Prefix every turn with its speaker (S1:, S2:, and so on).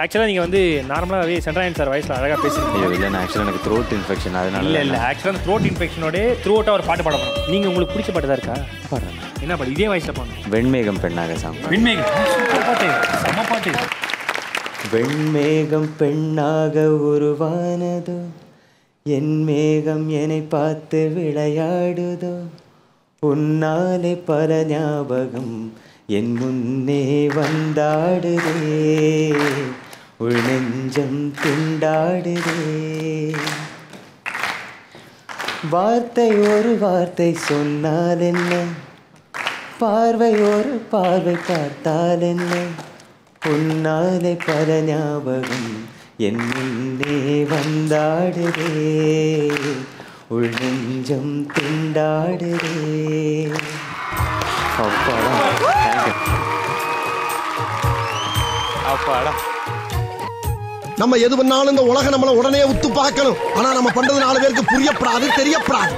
S1: ஆக்சுவலாக நீங்கள் வந்து நார்மலாகவே சென்ட்ராயன் சார் வாய்ஸில் அழகாக பேசுகிறீங்க.
S2: இல்லை நான் ஆக்சுவலாக எனக்கு த்ரோட் இன்ஃபெக்ஷன் அதனால.
S1: இல்லை ஆக்சுவலாக அந்த த்ரோட் இன்ஃபெக்ஷனோட த்ரூ அவுட்டாக ஒரு பாட்டு பாட போகிறோம். நீங்கள் உங்களுக்கு பிடிச்ச பாட்டு தான் இருக்கா?
S2: பாடுறேன்.
S1: என்ன பாட்டு? இதே வாய்ஸில் பாடுங்க.
S2: வெண்மேகம் பெண்ணாக சாங்.
S1: வெண்மேகம் பாட்டு, செம்ம பாட்டு.
S2: வெண்மேகம் பெண்ணாக உருவானதோ, என் மேகம் என்னை பார்த்து விளையாடுதோ, உன்னாலே பல ஞாபகம் என் முன்னே வந்தாடுதே, உள் நெஞ்சம் திண்டாடுதே. வார்த்தை ஒரு வார்த்தை சொன்னால் என்ன, பார்வை ஒரு பார்வை பார்த்தால் என்ன, உன்னாலே பல ஞாபகம் என் முன்னே வந்தாடுதே, உள் நெஞ்சம் திண்டாடுதே. அப்பாடா,
S1: அப்பாடா.
S3: நம்ம எது பண்ணாலும் இந்த உலகம் நம்மள உடனே உத்து பார்க்கணும். ஆனா நம்ம பண்றது 4 பேருக்கு புரியப்படாது, தெரியப்படாது.